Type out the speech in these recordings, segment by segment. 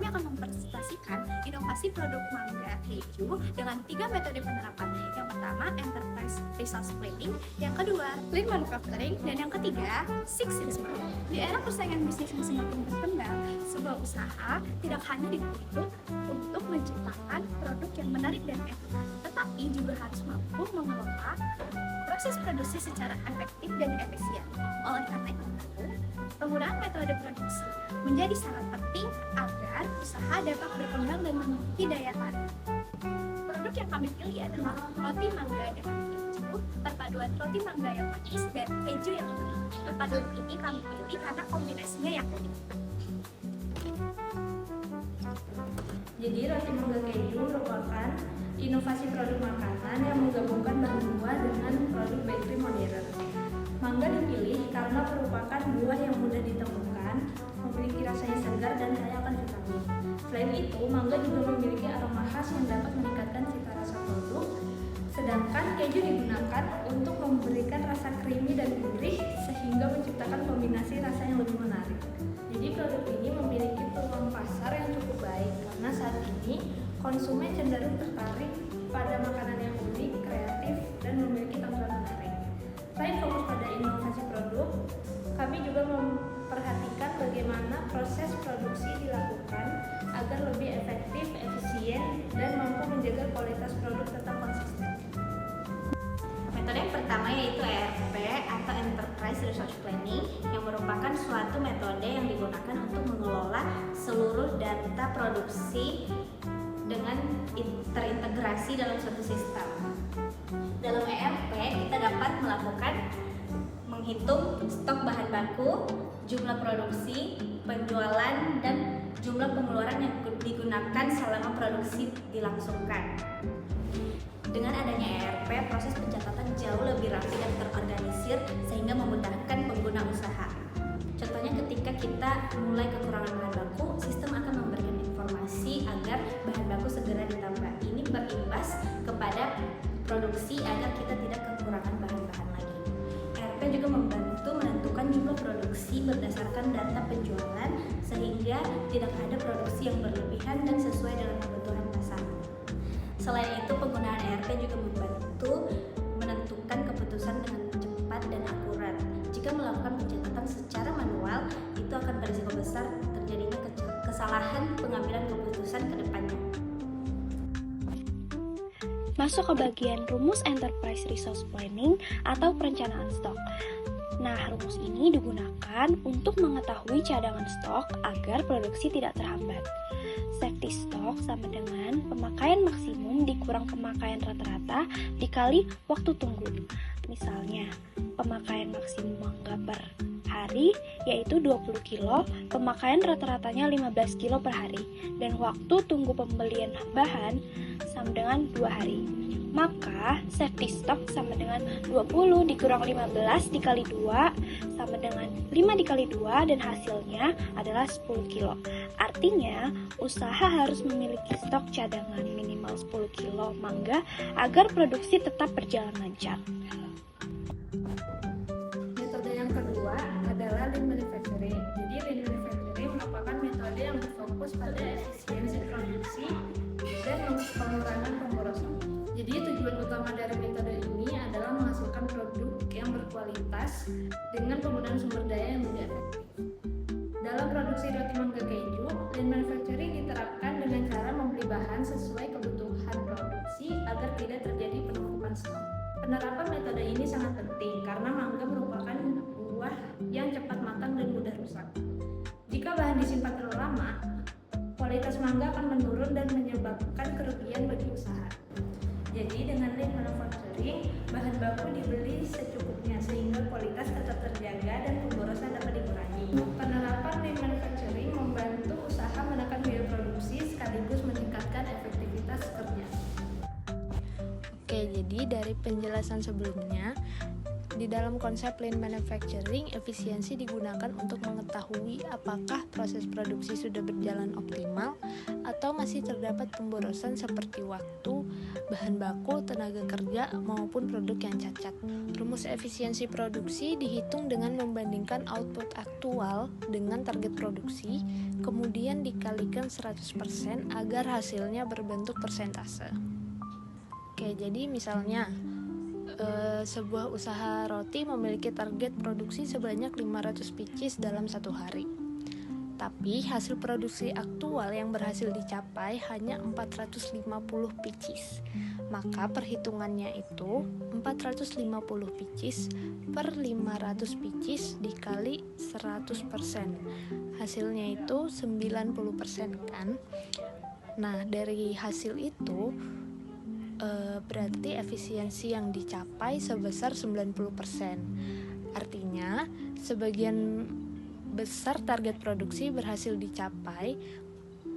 kami akan mempresentasikan inovasi produk mangga keju dengan 3 metode penerapan. Yang pertama, Enterprise Resource Planning, yang kedua, Lean Manufacturing, dan yang ketiga, Six Sigma. Di era persaingan bisnis yang semakin berkembang, sebuah usaha tidak hanya dituntut untuk menciptakan produk yang menarik dan enak, tetapi juga harus mampu mengelola proses produksi secara efektif dan efisien. Oleh karena itu, penggunaan metode produksi menjadi sangat penting agar usaha dapat berkembang dan memiliki daya tarik. Produk yang kami pilih adalah roti mangga dengan keju, perpaduan roti mangga yang manis dan keju yang gurih. Perpaduan ini kami pilih karena kombinasinya yang unik. Jadi roti mangga keju merupakan inovasi produk makanan yang menggabungkan bahan buah dengan produk bakery modern. Mangga dipilih karena merupakan buah yang mudah ditemukan, memiliki rasanya segar dan kaya akan vitamin. Selain itu, mangga juga memiliki aroma khas yang dapat meningkatkan cita rasa produk. Sedangkan keju digunakan untuk memberikan rasa creamy dan gurih sehingga menciptakan kombinasi rasa yang lebih menarik. Jadi produk ini memiliki peluang pasar yang cukup baik karena saat ini konsumen cenderung tertarik pada makanan yang unik, kreatif, dan memiliki tampilan menarik. Selain fokus pada inovasi produk, kami juga memperhatikan bagaimana proses produksi dilakukan agar lebih efektif, efisien, dan mampu menjaga kualitas produk tetap konsisten. Metode yang pertama yaitu ERP atau Enterprise Resource Planning, yang merupakan suatu metode yang digunakan untuk mengelola seluruh data produksi dengan terintegrasi dalam suatu sistem. Dalam ERP, kita dapat menghitung stok bahan baku, jumlah produksi, penjualan, dan jumlah pengeluaran yang digunakan selama produksi dilangsungkan. Dengan adanya ERP, proses pencatatan jauh lebih rapi dan terorganisir sehingga memudahkan pengguna usaha. Contohnya ketika kita mulai kekurangan bahan baku, sistem akan memberikan informasi agar bahan baku segera ditambah. Ini berimbas kepada produksi agar kita tidak kekurangan bahan-bahan lagi. ERP juga membantu menentukan jumlah produksi berdasarkan data penjualan sehingga tidak ada produksi yang berlebihan dan sesuai dengan kebutuhan pasar. Selain itu, penggunaan ERP juga membantu menentukan keputusan dengan cepat dan akurat. Jika melakukan pencatatan secara manual, itu akan berisiko besar terjadinya kesalahan pengambilan keputusan ke depannya. Masuk ke bagian rumus Enterprise Resource Planning atau perencanaan stok. Nah, rumus ini digunakan untuk mengetahui cadangan stok agar produksi tidak terhambat. Safety stock sama dengan pemakaian maksimum dikurang pemakaian rata-rata dikali waktu tunggu. Misalnya, pemakaian maksimum mangga per hari yaitu 20 kilo, pemakaian rata-ratanya 15 kilo per hari, dan waktu tunggu pembelian bahan sama dengan 2 hari. Maka safety stock sama dengan 20 dikurang 15 dikali 2 sama dengan 5 dikali 2 dan hasilnya adalah 10 kilo. Artinya, usaha harus memiliki stok cadangan minimal 10 kilo mangga agar produksi tetap berjalan lancar. Metode yang kedua adalah Lean Manufacturing. Jadi Lean Manufacturing merupakan metode yang berfokus pada efisiensi produksi dan pengurangan pemborosan. Jadi tujuan utama dari metode ini adalah menghasilkan produk yang berkualitas dengan penggunaan sumber daya yang lebih efektif. Dalam produksi roti mangga keju, Lean Manufacturing diterapkan dengan cara membeli bahan sesuai kebutuhan produksi agar tidak terjadi penumpukan stok. Penerapan metode ini sangat penting karena mangga merupakan buah yang cepat matang dan mudah rusak. Jika bahan disimpan terlalu lama, kualitas mangga akan menurun dan menyebabkan kerugian bagi usaha. Jadi dengan Lean Manufacturing, bahan baku dibeli secukupnya sehingga kualitas tetap terjaga dan pemborosan dapat dikurangi. Penerapan Lean Manufacturing membantu usaha menekan biaya produksi sekaligus meningkatkan efektivitas kerja. Oke, jadi dari penjelasan sebelumnya, di dalam konsep Lean Manufacturing, efisiensi digunakan untuk mengetahui apakah proses produksi sudah berjalan optimal atau masih terdapat pemborosan seperti waktu, bahan baku, tenaga kerja, maupun produk yang cacat. Rumus efisiensi produksi dihitung dengan membandingkan output aktual dengan target produksi, kemudian dikalikan 100% agar hasilnya berbentuk persentase. Oke, jadi misalnya sebuah usaha roti memiliki target produksi sebanyak 500 pieces dalam satu hari. Tapi hasil produksi aktual yang berhasil dicapai hanya 450 pieces. Maka perhitungannya itu 450 pieces per 500 pieces dikali 100%. Hasilnya itu 90% kan? Nah, dari hasil itu berarti efisiensi yang dicapai sebesar 90%. Artinya, sebagian besar target produksi berhasil dicapai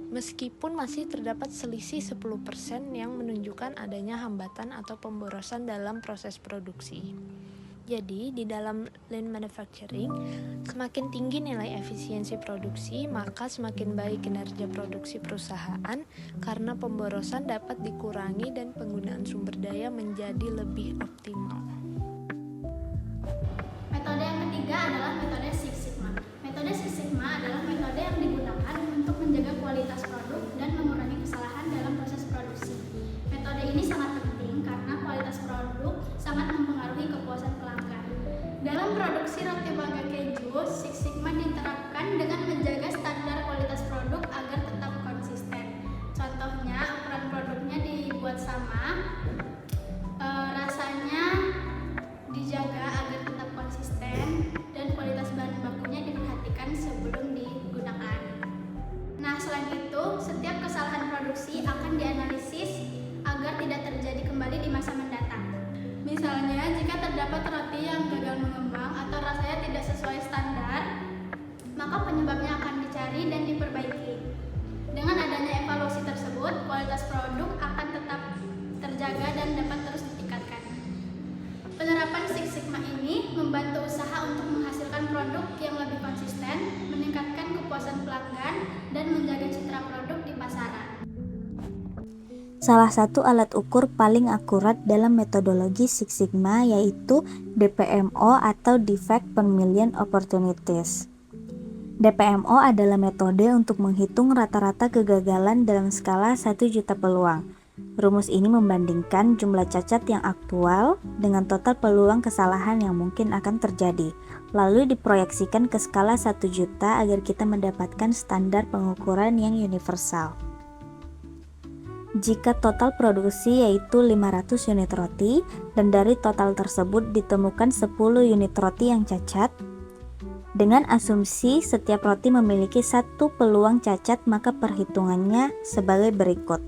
meskipun masih terdapat selisih 10% yang menunjukkan adanya hambatan atau pemborosan dalam proses produksi. Jadi, di dalam lean manufacturing, semakin tinggi nilai efisiensi produksi, maka semakin baik kinerja produksi perusahaan karena pemborosan dapat dikurangi dan penggunaan sumber daya menjadi lebih optimal. Metode yang ketiga adalah metode Six Sigma. Metode Six Sigma adalah metode yang digunakan untuk menjaga kualitas produk dan mengurangi kesalahan dalam proses produksi. Metode ini sangat penting karena kualitas produk sangat mempengaruhi kepuasan pelanggan. Dalam produksi roti mangga keju, Six Sigma diterapkan dengan menjaga standar kualitas produk agar tetap konsisten. Contohnya, ukuran produknya dibuat sama, rasanya dijaga agar tetap konsisten, dan kualitas bahan bakunya diperhatikan sebelum digunakan. Nah, selain itu, setiap kesalahan produksi akan dianalisis agar tidak terjadi kembali di masa mendatang. Misalnya, jika terdapat roti yang gagal mengembang atau rasanya tidak sesuai standar, maka penyebabnya akan dicari dan diperbaiki. Dengan adanya evaluasi tersebut, kualitas produk akan tetap terjaga dan dapat terus ditingkatkan. Penerapan Six Sigma ini membantu usaha untuk menghasilkan produk yang lebih konsisten, meningkatkan kepuasan pelanggan, dan menjaga citra produk di pasaran. Salah satu alat ukur paling akurat dalam metodologi Six Sigma yaitu DPMO atau Defect per Million Opportunities. DPMO adalah metode untuk menghitung rata-rata kegagalan dalam skala 1 juta peluang. Rumus ini membandingkan jumlah cacat yang aktual dengan total peluang kesalahan yang mungkin akan terjadi, lalu diproyeksikan ke skala 1 juta agar kita mendapatkan standar pengukuran yang universal. Jika total produksi yaitu 500 unit roti dan dari total tersebut ditemukan 10 unit roti yang cacat, dengan asumsi setiap roti memiliki 1 peluang cacat, maka perhitungannya sebagai berikut.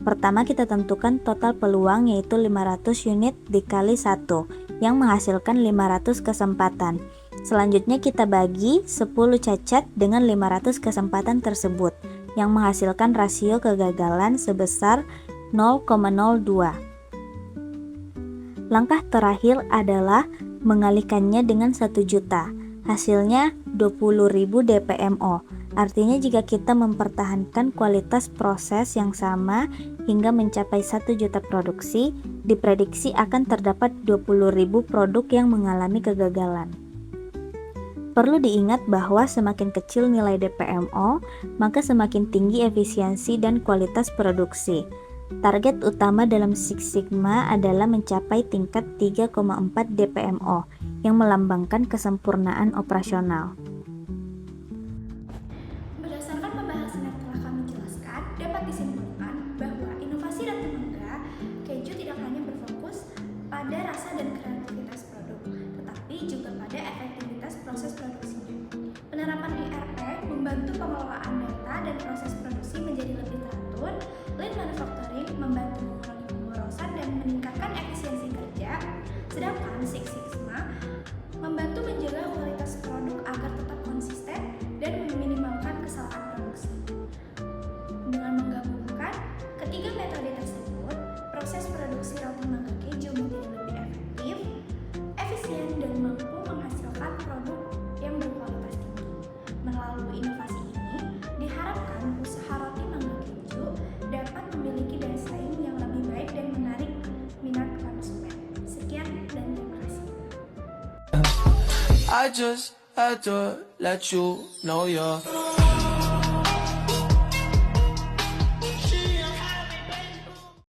Pertama, kita tentukan total peluang yaitu 500 unit dikali 1 yang menghasilkan 500 kesempatan. Selanjutnya kita bagi 10 cacat dengan 500 kesempatan tersebut yang menghasilkan rasio kegagalan sebesar 0,02. Langkah terakhir adalah mengalihkannya dengan 1 juta. Hasilnya 20.000 DPMO. Artinya jika kita mempertahankan kualitas proses yang sama hingga mencapai 1 juta produksi, diprediksi akan terdapat 20.000 produk yang mengalami kegagalan. Perlu diingat bahwa semakin kecil nilai DPMO, maka semakin tinggi efisiensi dan kualitas produksi. Target utama dalam Six Sigma adalah mencapai tingkat 3,4 DPMO yang melambangkan kesempurnaan operasional. Berdasarkan pembahasan yang telah kami jelaskan, dapat disimpulkan bahwa inovasi roti mangga keju tidak hanya berfokus pada rasa dan kreativitas produk, tetapi juga pada efektivitas proses produksinya. Penerapan ERP membantu pengelolaan data dan proses produksi menjadi lebih teratur. Lean manufacturing membantu mengurangi pemborosan dan meningkatkan efisiensi kerja, sedangkan Six Sigma membantu menjaga kualitas produk agar tetap I just had to let you know you're